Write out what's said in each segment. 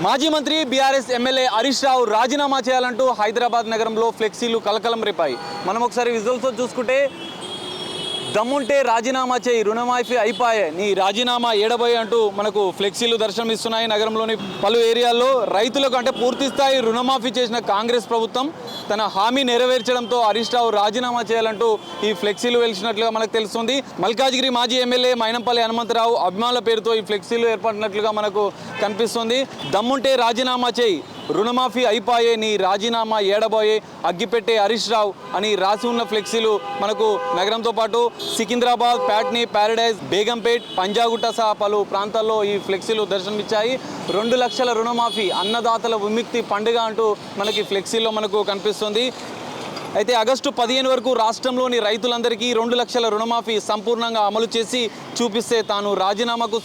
మాజీ మంత్రి BRS MLA Harish Rao రాజీనామా చేయాలంటూ హైదరాబాద్ నగరంలో ఫ్లెక్సీలు కలకలం రేపాయి. మనం ఒకసారి విజువల్స్ చూసుకుంటే దమ్ముంటే రాజీనామా చేయి, రుణమాఫీ అయిపోయే, నీ రాజీనామా ఏడబోయే అంటూ మనకు ఫ్లెక్సీలు దర్శనమిస్తున్నాయి. నగరంలోని పలు ఏరియాల్లో రైతులకు అంటే పూర్తి స్థాయి రుణమాఫీ చేసిన కాంగ్రెస్ ప్రభుత్వం తన హామీ నెరవేర్చడంతో హరీష్ రావు రాజీనామా చేయాలంటూ ఈ ఫ్లెక్సీలు వెలిసినట్లుగా మనకు తెలుస్తుంది. మల్కాజ్గిరి మాజీ ఎమ్మెల్యే మైనంపల్లి హనుమంతరావు అభిమానుల పేరుతో ఈ ఫ్లెక్సీలు ఏర్పడినట్లుగా మనకు కనిపిస్తుంది. దమ్ముంటే రాజీనామా చేయి, రుణమాఫీ అయిపోయే, నీ రాజీనామా ఏడబోయే, అగ్గిపెట్టే హరీష్ రావు అని రాసి ఉన్న ఫ్లెక్సీలు మనకు నగరంతో పాటు సికింద్రాబాద్, ప్యాట్నీ, ప్యారడైజ్, బేగంపేట్, పంజాగుట్ట సహా పలు ప్రాంతాల్లో ఈ ఫ్లెక్సీలు దర్శనమిచ్చాయి. 2 లక్షల రుణమాఫీ, అన్నదాతల విముక్తి పండుగ అంటూ మనకి ఫ్లెక్సీలో మనకు కనిపిస్తుంది. అయితే ఆగస్టు 15 వరకు రాష్ట్రంలోని రైతులందరికీ 2 లక్షల రుణమాఫీ సంపూర్ణంగా అమలు చేసి చూపిస్తే తాను రాజీనామాకు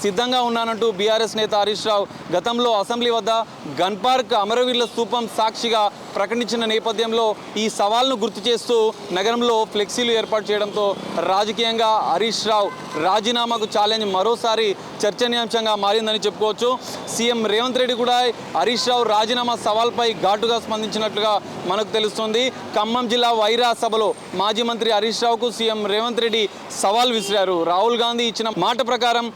సిద్ధంగా ఉన్నానంటూ బీఆర్ఎస్ నేత హరీష్ రావు గతంలో అసెంబ్లీ వద్ద గన్ పార్క్, అమరవీరుల స్తూపం సాక్షిగా ప్రకటించిన నేపథ్యంలో ఈ సవాల్ను గుర్తు చేస్తూ నగరంలో ఫ్లెక్సీలు ఏర్పాటు చేయడంతో రాజకీయంగా హరీష్ రావు రాజీనామాకు ఛాలెంజ్ మరోసారి చర్చనీయాంశంగా మారిందని చెప్పుకోవచ్చు. సీఎం రేవంత్ రెడ్డి కూడా హరీష్ రావు రాజీనామా సవాల్పై ఘాటుగా స్పందించినట్లుగా మనకు తెలుస్తుంది. ఖమ్మం జిల్లా వైరా సభలో మాజీ మంత్రి హరీష్ రావుకు సీఎం రేవంత్ రెడ్డి సవాల్ విసిరారు. రాహుల్ గాంధీ ఇచ్చిన మాట ప్రకారం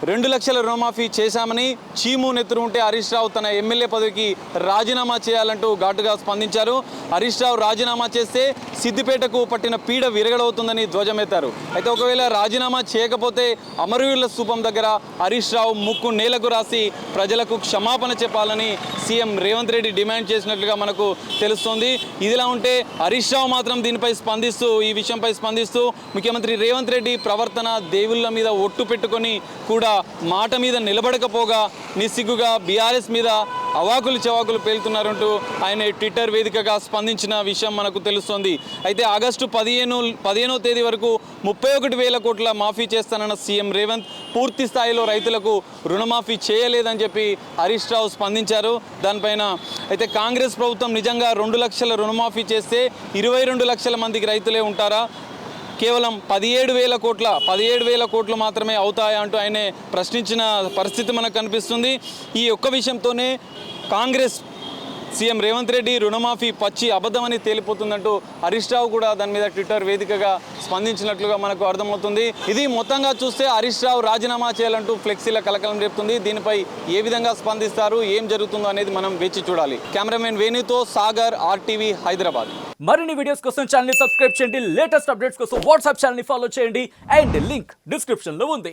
2 లక్షల రుణమాఫీ చేశామని చీము నెత్తురు ఉంటే హరీష్ రావు తన ఎమ్మెల్యే పదవికి రాజీనామా చేయాలంటూ ఘాటుగా స్పందించారు. హరీష్ రావు రాజీనామా చేస్తే సిద్దిపేటకు పట్టిన పీడ విరగడవుతుందని ధ్వజమెత్తారు. అయితే ఒకవేళ రాజీనామా చేయకపోతే అమరవీరుల స్తూపం దగ్గర హరీష్ రావు ముక్కు నేలకు రాసి ప్రజలకు క్షమాపణ చెప్పాలని సీఎం రేవంత్ రెడ్డి డిమాండ్ చేసినట్లుగా మనకు తెలుస్తోంది. ఇదిలా ఉంటే హరీష్ రావు మాత్రం ఈ విషయంపై స్పందిస్తూ ముఖ్యమంత్రి రేవంత్ రెడ్డి ప్రవర్తన దేవుళ్ళ మీద ఒట్టు పెట్టుకొని కూడా మాట మీద నిలబడకపోగా నిస్సిగ్గుగా బీఆర్ఎస్ మీద అవాకులు చవాకులు పేలుతున్నారంటూ ఆయన ట్విట్టర్ వేదికగా స్పందించిన విషయం మనకు తెలుస్తోంది. అయితే ఆగస్టు 15వ తేదీ వరకు 31,000 కోట్ల మాఫీ చేస్తానన్న సీఎం రేవంత్ పూర్తి స్థాయిలో రైతులకు రుణమాఫీ చేయలేదని చెప్పి హరీష్ రావు స్పందించారు. దానిపైన అయితే కాంగ్రెస్ ప్రభుత్వం నిజంగా 2 లక్షల రుణమాఫీ చేస్తే 22 లక్షల మందికి రైతులే ఉంటారా, కేవలం 17,000 కోట్లు మాత్రమే అవుతాయా అంటూ ఆయన ప్రశ్నించిన పరిస్థితి మనకు కనిపిస్తుంది. ఈ ఒక్క విషయంతోనే కాంగ్రెస్ సీఎం రేవంత్ రెడ్డి రుణమాఫీ పచ్చి అబద్ధమని తేలిపోతుందంటూ హరీష్ రావు కూడా దాని మీద ట్విట్టర్ వేదికగా స్పందించినట్లుగా మనకు అర్థమవుతుంది. ఇది మొత్తంగా చూస్తే హరీష్ రావు రాజీనామా చేయాలంటూ ఫ్లెక్సీల కలకలం రేపుతుంది. దీనిపై ఏ విధంగా స్పందిస్తారు, ఏం జరుగుతుందో అనేది మనం వేచి చూడాలి. కెమెరామెన్ వేణుతో సాగర్, RTV హైదరాబాద్. మరిన్ని వీడియోస్ కోసం ఛానల్ ని సబ్స్క్రైబ్ చేయండి. లేటెస్ట్ అప్డేట్స్ కోసం వాట్సాప్ ఛానల్ ని ఫాలో చేయండి. అండ్ లింక్ డిస్క్రిప్షన్ లో ఉంది.